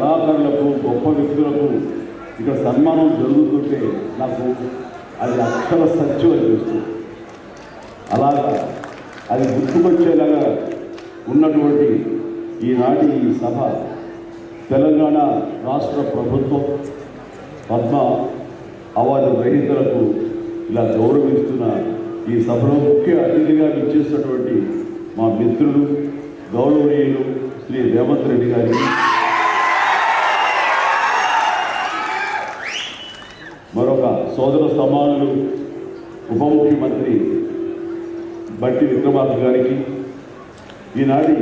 కళాకారులకు గొప్ప వ్యక్తులకు ఇక్కడ సన్మానం జరుగుతుంటే నాకు అది అక్షర సత్యం అనిపిస్తుంది. అలాగా అది గుర్తుకొచ్చేలాగా ఉన్నటువంటి ఈనాటి ఈ సభ తెలంగాణ రాష్ట్ర ప్రభుత్వం పద్మ అవార్డు గ్రహీతలకు ఇలా గౌరవిస్తున్న ఈ సభలో ముఖ్య అతిథిగా విచ్చేసినటువంటి మా మిత్రులు గౌరవనీయులు శ్రీ రేవంత్ రెడ్డి గారికి, మరొక సోదర సమానులు ఉప ముఖ్యమంత్రి బట్టి విక్రమార్క గారికి, ఈనాటి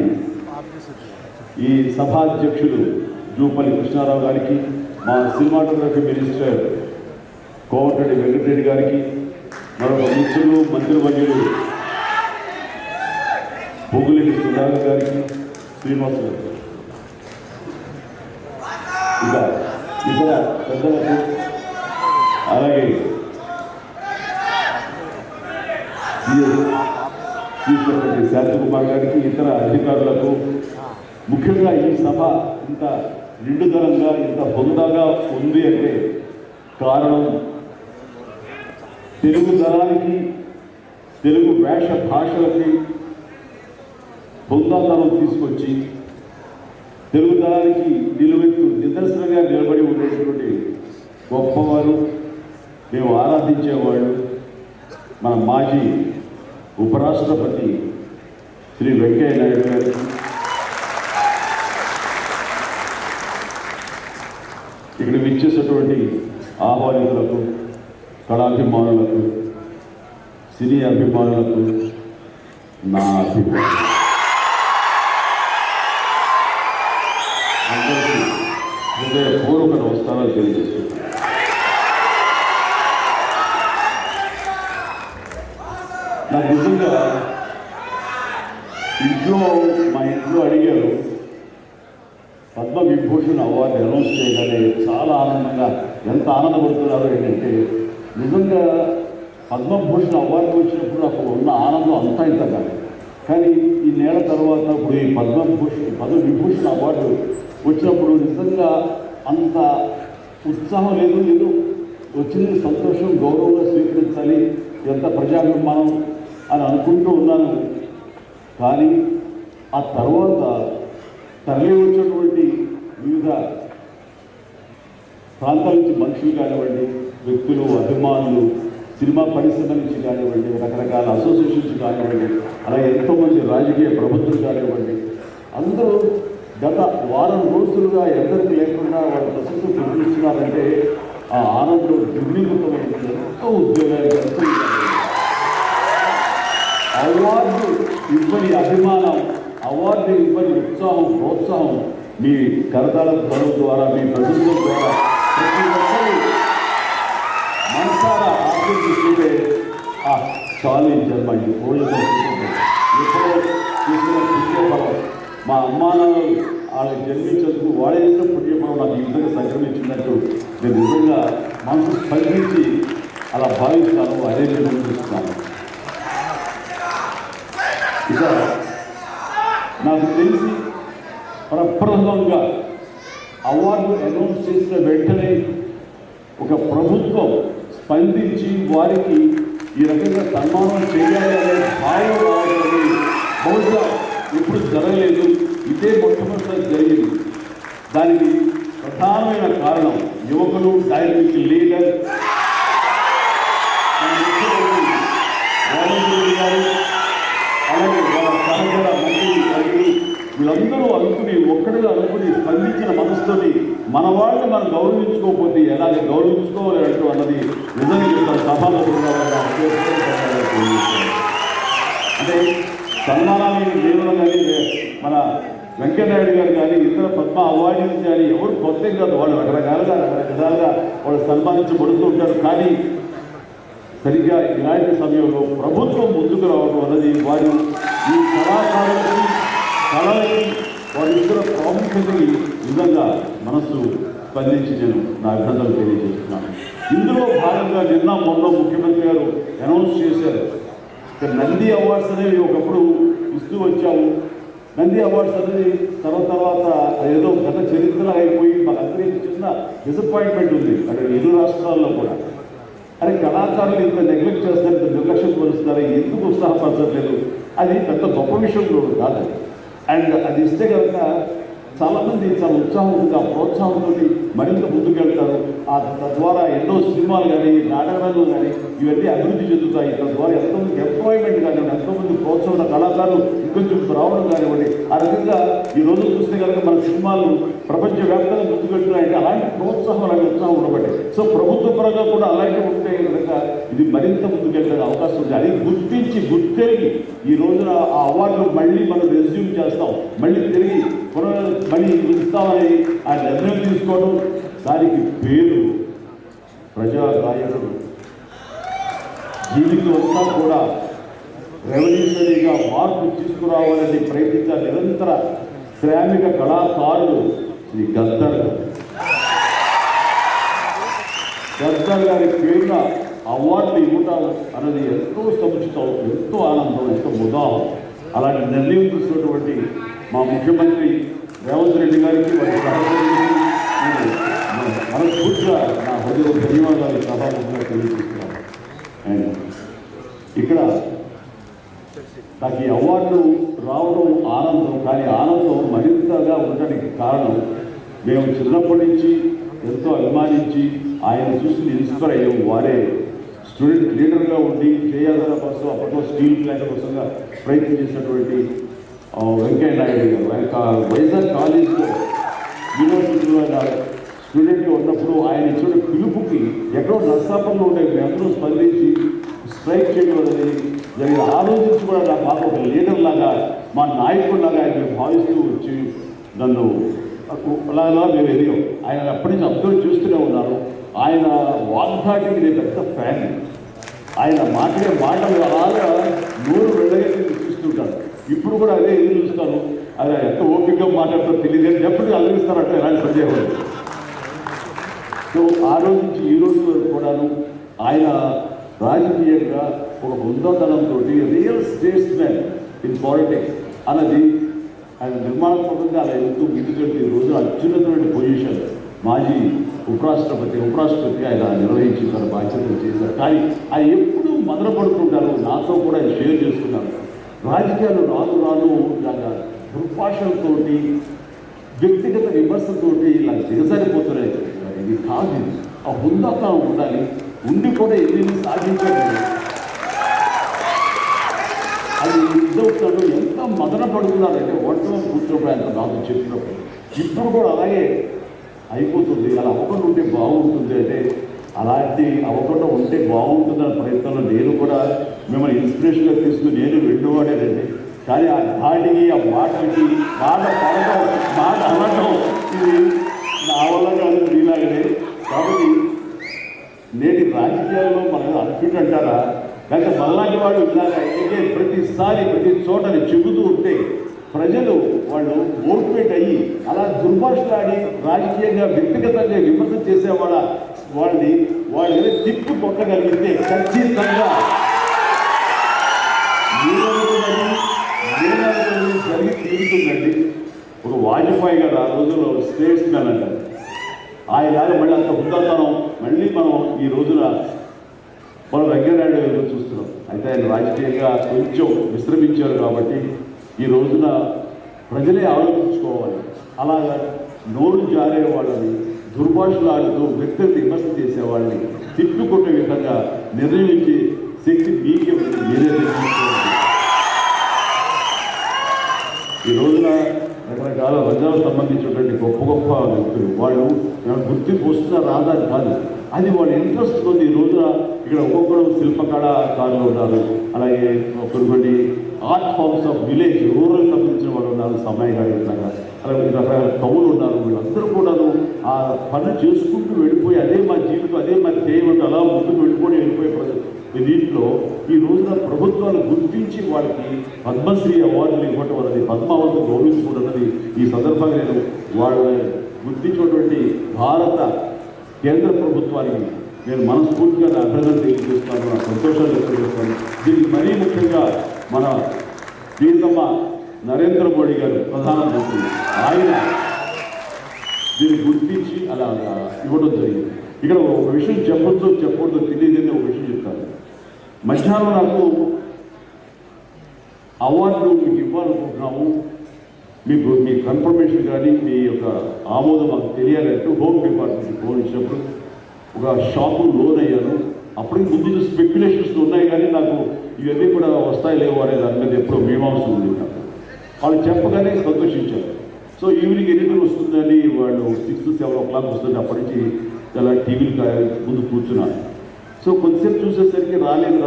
ఈ సభాధ్యక్షులు జూపల్లి కృష్ణారావు గారికి, మా సినిమాటోగ్రఫీ మినిస్టర్ కోమటిరెడ్డి వెంకటరెడ్డి గారికి, మరొక మిత్రులు మంత్రివర్యులు పొగులేటి సుధాకర్ గారికి, శ్రీనివాస్ గారికి, ఇక ఇతర పెద్దలకు, అలాగే చీఫ్ సెక్రటరీ శాంతకుమార్ గారికి, ఇతర అధికారులకు, ముఖ్యంగా ఈ సభ ఇంత నిండుదనంగా ఇంత హుందాగా ఉంది అంటే కారణం తెలుగు తరానికి, తెలుగు వేష భాషలకి హుందాతనం తీసుకొచ్చి తెలుగు తరానికి నిలువెత్తు నిదర్శనంగా నిలబడి ఉండేటువంటి గొప్పవారు, మేము ఆరాధించేవాళ్ళు మన మాజీ ఉపరాష్ట్రపతి శ్రీ వెంకయ్య నాయుడు గారికి, ఇక్కడ విచ్చేసినటువంటి ఆహ్వానితులకు, కళాభిమానులకు, సినీ అభిమానులకు నా అభిప్రాయం అందరికీ హృదయపూర్వక నమస్కారాలు తెలియజేస్తున్నాను. నాకు నిజంగా మా ఇంట్లో అడిగారు పద్మవిభూషణ్ అవార్డు అనౌన్స్ చేయగానే చాలా ఆనందంగా, ఎంత ఆనందపడుతున్నారో ఏంటంటే, నిజంగా పద్మభూషణ్ అవార్డు వచ్చినప్పుడు నాకు ఉన్న ఆనందం అంతా ఇంత కాదు. కానీ ఈ నెల తర్వాత ఇప్పుడు ఈ పద్మవిభూషణ్ అవార్డు వచ్చినప్పుడు నిజంగా అంత ఉత్సాహం లేదు. వచ్చింది సంతోషం, గౌరవంగా స్వీకరించాలి, ఎంత ప్రజాభిమానం అని అనుకుంటూ ఉన్నాను. కానీ ఆ తర్వాత తరలి వచ్చినటువంటి వివిధ ప్రాంతాల నుంచి మనుషులు కానివ్వండి, వ్యక్తులు, అభిమానులు, సినిమా పరిశ్రమ నుంచి కానివ్వండి, రకరకాల అసోసియేషన్స్ కానివ్వండి, అలాగే ఎంతోమంది రాజకీయ ప్రబుద్ధులు కానివ్వండి, అందరూ గత వారం రోజులుగా ఎవరికి లేకుండా వాళ్ళు ప్రశంసలు ప్రకటిస్తున్నారంటే ఆ ఆనందం దుర్వినియోగమైంది. ఎంతో ఉద్యోగాలు, ఎంతో అవార్డు ఇవ్వని అభిమానం, అవార్డు ఇవ్వని ఉత్సాహం, ప్రోత్సాహం మీ కరతాళ ధ్వనుల ద్వారా, మీ ప్రశంసల ద్వారా ప్రతి ఒక్కరు మనసారా ఆశీర్దిస్తుంటే చాలు ఈ జన్మ ఈ కోళ్ళతో ఎప్పుడో తీసుకున్న పుణ్యఫలం, మా అమ్మానాలు వాళ్ళకి జన్మించేందుకు వాడే చేసిన పుణ్యఫలం నాకు ఈ విధంగా సంక్రమించినట్టు నేను నిజంగా మనసు స్పందించి అలా భావిస్తాను. అదే నేను చూస్తున్నాను. ఇక నాకు తెలిసి ప్రప్రథమంగా అవార్డు అనౌన్స్ చేసిన వెంటనే ఒక ప్రభుత్వం స్పందించి వారికి ఈ రకంగా సన్మానం చేయాలి అనే భావం రావాలని బహుశా ఎప్పుడు జరగలేదు. ఇదే మొట్టమొదటిసారి జరిగింది. దానికి ప్రధానమైన కారణం యువకులు, డైనమిక్ లీడర్ గారు, అలాగే వాళ్ళ సహచర మంత్రి వీళ్ళందరూ అనుకుని, ఒక్కడిగా అనుకుని స్పందించిన మనసుతోని మన వాళ్ళని మనం గౌరవించుకోకపోతే ఎలాగ గౌరవించుకోవాలి అంటూ అన్నది నిజంగా సభలో అంటే సన్మానాన్ని దేవుడు కానీ, మన వెంకయ్యనాయుడు గారు కానీ, ఇతర పద్మ అవార్డులు కానీ ఎవరు కొత్త కాదు. వాళ్ళు రకరకాలుగా రకరకాలుగా వాళ్ళు సన్మానించబడుతూ ఉంటారు. కానీ సరిగ్గా ఇలాంటి సమయంలో ప్రభుత్వం ముందుకు రావడం అన్నది వారు ఈ కళాకారులకి, కళలకి వారి ఇతర ప్రాముఖ్యతని నిజంగా మనస్సు స్పందించి నేను నా అభినందనలు తెలియజేస్తున్నాను. ఇందులో భాగంగా నిన్న మొన్న ముఖ్యమంత్రి గారు అనౌన్స్ చేశారు. నంది అవార్డ్స్ అనేవి ఒకప్పుడు ఇస్తూ వచ్చాము. నంది అవార్డ్స్ అనేది తర్వాత ఏదో గత చరిత్ర అయిపోయి డిసప్పాయింట్మెంట్ ఉంది అక్కడ ఇరు రాష్ట్రాల్లో కూడా. అరే కళాకారులు ఇంత నెగ్లెక్ట్ చేస్తారు, ఇంత నిర్లక్ష్యం పరుస్తారు, ఎందుకు ఉత్సాహపరచట్లేదు? అది పెద్ద గొప్ప విషయం కూడా కాదు. అండ్ అది ఇస్తే కనుక చాలామంది చాలా ఉత్సాహంగా ప్రోత్సాహంతో మరింత ముందుకెళ్తారు. తద్వారా ఎన్నో సినిమాలు కానీ నాటకాలు కానీ ఇవన్నీ అభివృద్ధి చెందుతాయి. తద్వారా ఎంతోమంది ఎంప్లాయ్మెంట్ కానివ్వండి, ఎంతోమంది ప్రోత్సాహం కళాకారులు ఇంకొంచెం రావడం కానివ్వండి. ఆ రకంగా ఈ రోజు చూస్తే కనుక మన సినిమాలు ప్రపంచవ్యాప్తంగా ముందుకెళ్తున్నాయంటే అలాంటి ప్రోత్సాహం, అలాంటి ఉత్సాహం ఉండబట్టే. సో ప్రభుత్వ పరంగా కూడా అలాంటి ఉంటే కనుక ఇది మరింత ముందుకెళ్ళే అవకాశం ఉంది. అది గుర్తెరిగి ఈ రోజున ఆ అవార్డులు మళ్ళీ మనం రెజ్యూమ్ చేస్తాం, మళ్ళీ తిరిగి మళ్ళీ ఇస్తామని ఆ నిర్ణయం తీసుకోవడం, దానికి పేరు ప్రజా గాయకుడు. జీవితం అంతా కూడా రెవల్యూషనరీగా మార్పు తీసుకురావాలని ప్రయత్నించే నిరంతర శ్రామిక కళాకారుడు శ్రీ గద్దర్ గారి పేరున అవార్డులు ఇవ్వటం అనేది ఎంతో సముచితం, ఎంతో ఆనందం, ఎంతో ఉదాహరణ. అలాంటి నిర్ణయం తీసుకున్నటువంటి మా ముఖ్యమంత్రి రేవంత్ రెడ్డి గారికి వారి మనస్ఫూర్తిగా నా హృదయ ధన్యవాదాలు సభాముఖంగా తెలియజేస్తున్నాను. అండ్ ఇక్కడ నాకు ఈ అవార్డు రావడం ఆనందం, కానీ ఆనందం మరింతగా ఉండడానికి కారణం మేము చిన్నప్పటి నుంచి ఎంతో అభిమానించి ఆయన చూసి ఇన్స్పైర్ అయ్యాం. వారే స్టూడెంట్ లీడర్గా ఉండి చేయాల్సిన కోసం అప్పట్లో స్టీల్ ప్లాంట్ కోసంగా ప్రయత్నం చేసినటువంటి వెంకయ్య నాయుడు గారు. ఆయన వైజాగ్ కాలేజ్లో యూనివర్సిటీలో స్టూడెంట్గా ఉన్నప్పుడు ఆయన ఇచ్చిన పిలుపుకి ఎక్కడో నర్సాపంలో ఉండే మేమందరూ స్పందించి స్ట్రైక్ చేయడం అనేది జరిగిన. ఆ రోజు నుంచి కూడా నాకు మాకు ఒక లీడర్ లాగా, మా నాయకుడిలాగా ఆయన భావిస్తూ వచ్చి నన్ను అలాగా మేము ఎదిగాం. ఆయన అప్పటి నుంచి అబ్జర్వ్ చూస్తూనే ఉన్నారు. ఆయన వాగ్దాటికి నేను పెద్ద ఫ్యాన్. ఆయన మాట్లాడే మాటలు అలాగా నూరు వెళ్ళగట్టి చూస్తుంటాను. ఇప్పుడు కూడా అదే ఎదురు చూస్తాను. అదే ఎంత ఓపికగా మాట్లాడుతూ తెలియదు, ఎప్పుడు అలగిస్తారంటే ఎలాంటి సందేహం. సో ఆ రోజు నుంచి ఈ రోజు వరకు కూడాను ఆయన రాజకీయంగా ఒక హుందాతనంతో రియల్ స్టేట్స్మెన్ ఇన్ పాలిటిక్స్ అన్నది ఆయన నిర్మాణాత్మకంగా అలా ఎంతో ఎందుకంటే ఈ రోజు అత్యున్నతమైన పొజిషన్ మాజీ ఉపరాష్ట్రపతిగా ఆయన నిర్వహించి తన బాధ్యతలు చేశారు. కానీ ఆయన ఎప్పుడూ మదనపడుతుంటారు. నాతో కూడా ఆయన షేర్ చేసుకున్నారు. రాజకీయాలు రాను ఇలాగా దుర్భాషలతో, వ్యక్తిగత విమర్శలతో ఇలా దిగజారిపోతున్నాయి. ఇది కాదు, ఆ హుందాతనం ఉండాలి, ఉండి కూడా ఎన్ని సాధించాలి. అది ఇదవుతాడు. ఎంత మదన పడుతున్నారంటే ఒంటలో కూర్చున్నప్పుడు ఆయన నాకు చెప్పినప్పుడు ఇప్పుడు కూడా అలాగే అయిపోతుంది. అలా అవ్వకుండా ఉంటే బాగుంటుంది అంటే అలాంటి అవ్వకుండా ఉంటే బాగుంటుందన్న ప్రయత్నంలో నేను కూడా మిమ్మల్ని ఇన్స్పిరేషన్గా తీసుకుని నేను వెళ్ళేవాడేనండి. కానీ ఆ ధాటికి, ఆ మాటలకి, మాట అనడం ఇది నా వల్ల కాదు, మీలాగనే. కాబట్టి నేటి రాజకీయాల్లో మనం అన్ఫిట్ అంటారా, లేక మళ్ళాంటి వాడు ఇలాగ ప్రతిసారి ప్రతి చోటని చెబుతూ ఉంటే ప్రజలు వాళ్ళు మోటివేట్ అయ్యి అలా దుర్భాషలాడి రాజకీయంగా వ్యక్తిగతంగా విమర్శ వాళ్ళని తిప్పి కొట్టగలిగితే ఖచ్చితంగా జరిగి తీరుతుందండి. ఒక వాజ్పేయి గారు ఆ రోజుల్లో స్టేట్స్ మ్యాన్ అంటారు. ఆయనలాగా మళ్ళీ అంత హుందాతనం మళ్ళీ మనం ఈ రోజున మనం వెంకయ్యనాయుడు గారు చూస్తున్నాం. అయితే ఆయన రాజకీయంగా కొంచెం విశ్రమించారు కాబట్టి ఈ రోజున ప్రజలే ఆలోచించుకోవాలి. అలాగా నోరు జారే వాళ్ళని, దుర్భాషలాడుతూ వ్యక్తిగత విమర్శ చేసేవాళ్ళని తిప్పుకొట్టే విధంగా నిర్ణయించే శక్తి మీకే మీరే నిర్ణయించుకోవాలి. ఈ రోజున రకరకాల రంగాలకు సంబంధించినటువంటి గొప్ప గొప్ప వ్యక్తులు వాళ్ళు గుర్తింపు వస్తున్న రాదని కాదు, అది వాళ్ళ ఇంట్రెస్ట్ ఉంది. ఈ రోజున ఇక్కడ ఒక్కొక్కరు శిల్పకళాకారులు ఉన్నారు, అలాగే కొన్ని art forms of village rural సంబంధించిన వాళ్ళు ఉన్నారు, సమయగాడి లాగా, అలాగే రకరకాల కవులు ఉన్నారు. వీళ్ళందరూ కూడా ఆ పని చేసుకుంటూ వెళ్ళిపోయి అదే మా జీవితం, అదే మా చేయమంటూ అలా ముందుకు వెళ్ళిపోయే దీంట్లో ఈ రోజున ప్రభుత్వాలు గుర్తించి వాళ్ళకి పద్మశ్రీ అవార్డులు ఇవ్వటం అన్నది, పద్మావతిని గౌరవించుకోవడం అన్నది ఈ సందర్భంగా నేను వాళ్ళని గుర్తించినటువంటి భారత కేంద్ర ప్రభుత్వానికి నేను మనస్ఫూర్తిగా నా అభినందన తెలియజేస్తాను, నా సంతోషాలు వ్యక్తపరుస్తాను. దీనికి మరీ ముఖ్యంగా మన ప్రియతమ నరేంద్ర మోడీ గారు ప్రధానమంత్రి, ఆయన దీన్ని గుర్తించి అలా ఇవ్వడం జరిగింది. ఇక్కడ ఒక విషయం చెప్పొద్దో తెలియదని ఒక విషయం చెప్తాను. మధ్యాహ్నం నాకు అవార్డు మీకు ఇవ్వాలనుకుంటున్నాము, మీకు మీ కన్ఫర్మేషన్ కానీ మీ యొక్క ఆమోదం మాకు తెలియాలంటూ హోమ్ డిపార్ట్మెంట్కి ఫోన్ ఇచ్చినప్పుడు ఒక షాపు లోన్ అయ్యాను. అప్పటికి ముందు స్పెక్యులేషన్స్ ఉన్నాయి, కానీ నాకు ఇవన్నీ కూడా వస్తాయి లేవు అనే దాని మీద ఎప్పుడో మీమాంస ఉంది. నాకు వాళ్ళు చెప్పగానే సంతోషించారు. సో ఈవినింగ్ 8 వస్తుందని వాళ్ళు 6-7 o'clock వస్తుంది. అప్పటి నుంచి ఇలా టీవీ ముందు కూర్చున్నాను. సో కొద్దిసేపు చూసేసరికి రాలేదు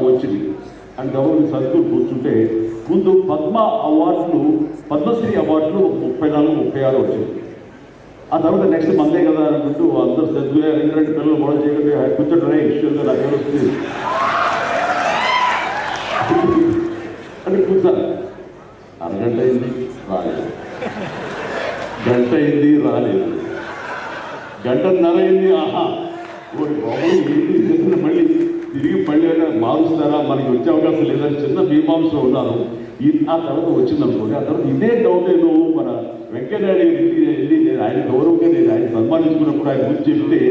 వచ్చింది అండ్ గవర్నమెంట్ సర్కిల్ కూర్చుంటే ముందు పద్మశ్రీ అవార్డులు 34-36 వచ్చింది. ఆ తర్వాత నెక్స్ట్ మందే కదా అనుకుంటూ అందరూ సర్దుగా 2 పిల్లలు గొడవ చేయకండి కూర్చోండి ఇష్యూగా నాకు ఏమొస్తుంది అంటే కూర్చోాలి. అరగంట అయింది రాలేదు, గంట అయింది రాలేదు, గంటన్నర అయింది. ఆహా ఒకటి బాబు ఏంటి మళ్ళీ తిరిగి మారుస్తారా, మనకి వచ్చే అవకాశం లేదని చిన్న మీమాంసలో ఉన్నాను. ఆ తర్వాత వచ్చిందనుకోండి. ఆ తర్వాత ఇదే డౌట్ నేను మన వెంకయ్యనాయుడు ఇంటికి వెళ్ళి నేను ఆయన గౌరవంగా నేను ఆయన సన్మానించుకున్నప్పుడు ఆయన గురించి చెప్తే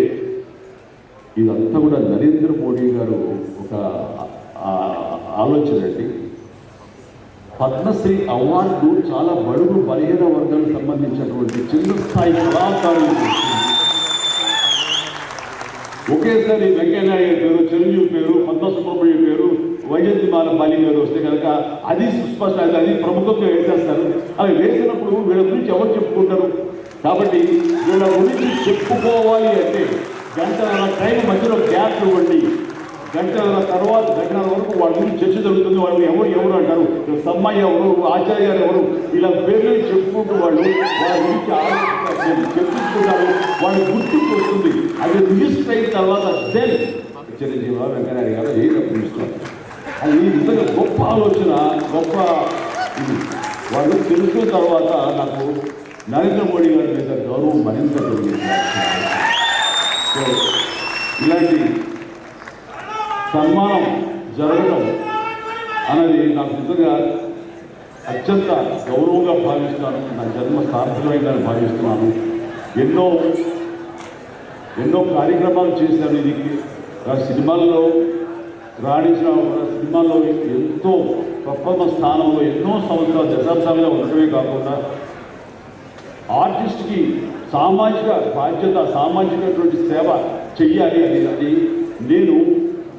ఇదంతా కూడా నరేంద్ర మోడీ గారు ఒక ఆలోచన అండి. పద్మశ్రీ అవార్డు చాలా బడుగు బలహీన వర్గాలకు సంబంధించినటువంటి చిన్న స్థాయి కళాకారులు ఒకేసారి వెంకయ్యనాయుడు పేరు, చిరంజీవి పేరు, పద్మసుబ్రహ్మణ్యం పేరు, వైజయంతిమాల బాలి పేరు వస్తే కనుక అది సుస్పష్ట, అది ప్రముఖంగా వేసేస్తారు. అవి వేసినప్పుడు వీళ్ళ గురించి ఎవరు చెప్పుకుంటారు? కాబట్టి వీళ్ళ గురించి చెప్పుకోవాలి అంటే గంటన్నర టైం మధ్యలో గ్యాప్ ఇవ్వండి. గంటన్నర తర్వాత గంటన్నర వరకు వాళ్ళ గురించి చర్చ జరుగుతుంది. వాళ్ళు ఎవరు అంటారు, సమ్మయ్య ఎవరు, ఆచార్య గారు ఎవరు, ఇలా పేర్లు చెప్పుకుంటూ వాళ్ళ గురించి చెప్పుకుంటారు. వాళ్ళు గుర్తింపు వస్తుంది. అది రిజిస్టర్ అయిన తర్వాత దెన్ చిరంజీవి వెంకయ్యనాయుడు గారు ఏదప్పుడు ఇస్తున్నారు. అది నిజంగా గొప్ప ఆలోచన, గొప్ప ఇది. వాళ్ళు తెలుసుకున్న తర్వాత నాకు నరేంద్ర మోడీ గారి మీద గౌరవం మరింత పెరిగింది. సో ఇలాంటి సన్మానం జరగడం అన్నది నాకు నిజంగా అత్యంత గౌరవంగా భావిస్తున్నాను. నా జన్మ సార్థకమైందని భావిస్తున్నాను. ఎన్నో కార్యక్రమాలు చేశాను. ఇది సినిమాల్లో రాణించిన సినిమాల్లో ఎంతో ప్రథమ స్థానంలో ఎన్నో సంవత్సరాలు దశాబ్దాలుగా ఉండటమే కాకుండా ఆర్టిస్ట్కి సామాజిక బాధ్యత, సామాజికటువంటి సేవ చెయ్యాలి అనేది నేను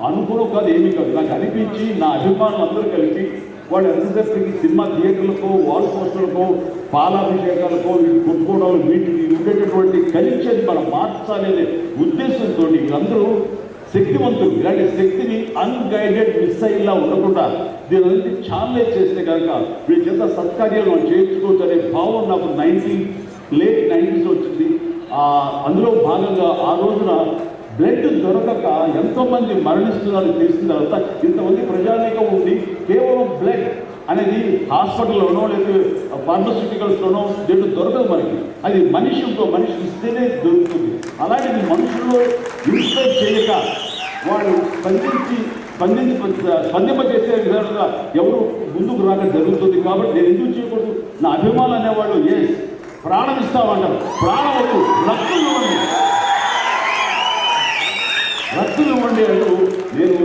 అనుకోవడం కాదు, ఏమీ కాదు. నాకు అనిపించి నా అభిమానులు అందరూ కలిపి వాళ్ళు ఎంతసేపటికి సినిమా థియేటర్లకో, వాల్ పోస్టర్లకో, పాలాభిషేకాలకో, వీటి కొట్టుకోవడాలు, వీటికి ఉండేటటువంటి కల్చర్ని మనం మార్చాలి అనే ఉద్దేశంతో వీళ్ళందరూ శక్తివంతులు. ఇలాంటి శక్తిని అన్గైడెడ్ మిస్సైల్లా ఉండకుండా దీని ఛాలెంజ్ చేస్తే కనుక వీళ్ళ చేత సత్కార్యాలు మనం చేయించుకోవచ్చు అనే భావం నాకు లేట్ 90s వచ్చింది. అందులో భాగంగా ఆ రోజున బ్లడ్ దొరకక ఎంతోమంది మరణిస్తున్నారని తెలిసిన తర్వాత ఇంతమంది ప్రజానీకం ఉంది. కేవలం బ్లడ్ అనేది హాస్పిటల్లోనో లేదా ఫార్మస్యూటికల్స్లోనో బ్లడ్ దొరకదు మనకి. అది మనిషి ఇస్తేనే దొరుకుతుంది. అలాంటిది మనుషుల్లో ఇన్స్పైర్ చేయక వాళ్ళు స్పందింపజేసే విధాలుగా ఎవరు ముందుకు రాక జరుగుతుంది. కాబట్టి నేను ఎందుకు చేయకూడదు? నా అభిమానులు అనేవాళ్ళు ప్రాణం ఇస్తామంటారు. ప్రాణం వద్దు, రక్తం ఇవ్వండి అంటూ నేను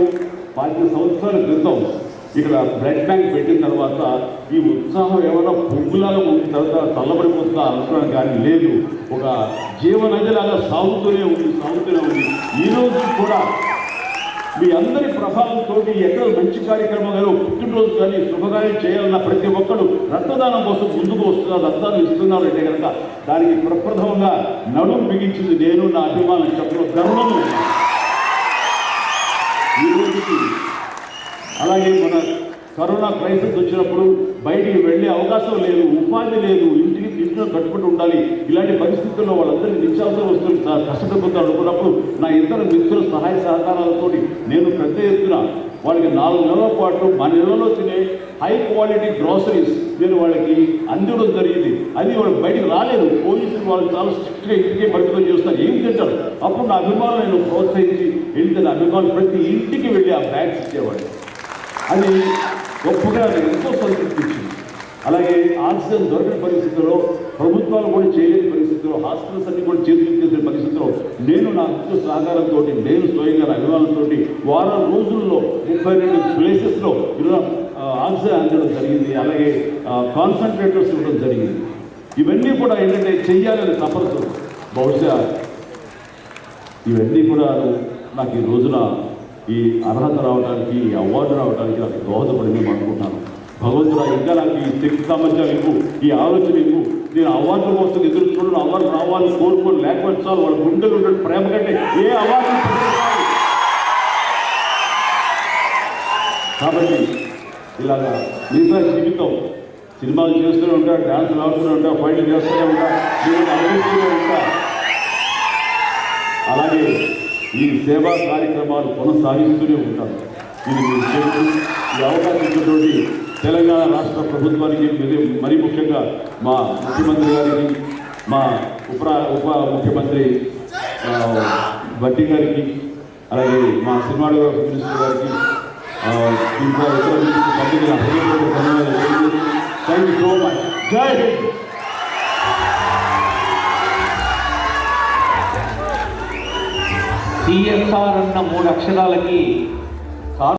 5 సంవత్సరాల క్రితం ఇక్కడ బ్లడ్ బ్యాంక్ పెట్టిన తర్వాత ఈ ఉత్సాహం ఏమైనా పొంగులాగా ఉన్న తర్వాత చల్లబడిపోతుందా అనుకోవడం కానీ లేదు. ఒక జీవనదిలాగా సాగుతూనే ఉంది. ఈరోజు కూడా మీ అందరి ప్రభావంతో ఎక్కడ మంచి కార్యక్రమాలు, పుట్టినరోజు కానీ శుభకార్యం చేయాలన్న ప్రతి ఒక్కరు రక్తదానం కోసం ముందుకు వస్తున్నారు, రక్తాలు ఇస్తున్నారు అంటే కనుక దానికి ప్రప్రథమంగా నడుము బిగించింది నేను, నా అభిమానులు చెప్పడం గర్వము. ఈ రోజుకి అలాగే మన కరోనా క్రైసిస్ వచ్చినప్పుడు బయటికి వెళ్ళే అవకాశం లేదు, ఉపాధి లేదు, ఇంట్లో కట్టుకుంటూ ఉండాలి. ఇలాంటి పరిస్థితుల్లో వాళ్ళందరికీ నిత్యావసర వస్తువులు కష్టపడుతూ అనుకున్నప్పుడు నా ఇతర మిత్రుల సహాయ సహకారాలతో నేను పెద్ద ఎత్తున వాళ్ళకి 4 నెలల పాటు మన నెలలో తినే హై క్వాలిటీ గ్రాసరీస్ నేను వాళ్ళకి అందించడం జరిగింది. అది వాళ్ళు బయటికి రాలేదు. పోలీసులు వాళ్ళు చాలా స్ట్రిక్ట్గా ఇంటికే పరిమితం చేస్తారు. ఏం తింటారు? అప్పుడు నా అభిమానులు నేను ప్రోత్సహించి వెళ్తే నా అభిమానులు ప్రతి ఇంటికి వెళ్ళి ఆ బ్యాగ్స్ ఇచ్చేవాడు. అది గొప్పగా ఎంతో సంతృప్తి ఇచ్చింది. అలాగే ఆక్సిజన్ దొరకని పరిస్థితుల్లో, ప్రభుత్వాలు కూడా చేయలేని పరిస్థితుల్లో, హాస్పిటల్స్ అన్ని కూడా చేతులు పరిస్థితుల్లో నేను నా మిత్రుల సహకారంతో, నేను స్వయంగా అభిమానులతో వారం రోజుల్లో 32 ప్లేసెస్లో ఇలా ఆక్సిజన్ అందడం జరిగింది. అలాగే కాన్సన్ట్రేటర్స్ ఇవ్వడం జరిగింది. ఇవన్నీ కూడా ఏంటంటే చెయ్యాలని తపనతో, బహుశా ఇవన్నీ కూడా నాకు ఈ రోజున ఈ అర్హత రావడానికి, ఈ అవార్డు రావడానికి నాకు దోహదపడింది అనుకుంటున్నాను. భగవంతుడా ఇంకా నాకు ఈ శక్తి సామర్థ్యాలు ఇవ్వు, ఈ ఆలోచన ఇవ్వు. నేను అవార్డు కోసం ఎదురు చూడను, అవార్డు రావాలని కోరుకోని, లేకపోతే చాలు వాళ్ళ గుండెలు ఉండే ప్రేమ కంటే ఏ అవార్డు. కాబట్టి ఇలాగా మిగతా జీవితం సినిమాలు చేస్తూనే ఉంటా, డ్యాన్సులు ఆడుతూనే ఉంటా, ఫైట్లు చేస్తూనే ఉంటా, నేను అనుభవిస్తూనే ఉంటా. అలాగే ఈ సేవా కార్యక్రమాలు కొనసాగిస్తూనే ఉంటాను. ఇది మీరు చేస్తూ ఈ అవకాశం ఇచ్చినటువంటి తెలంగాణ రాష్ట్ర ప్రభుత్వానికి, మరీ ముఖ్యంగా మా ముఖ్యమంత్రి గారికి, మా ఉప ముఖ్యమంత్రి భట్టి గారికి, అలాగే మా సినిమాటోగ్రఫీ మినిస్టర్ గారికి, ఇంకా ఇతర సభ్యులు థ్యాంక్ యూ సో మచ్. జై హింద్. సిఎస్ఆర్ అన్న 3 అక్షరాలకి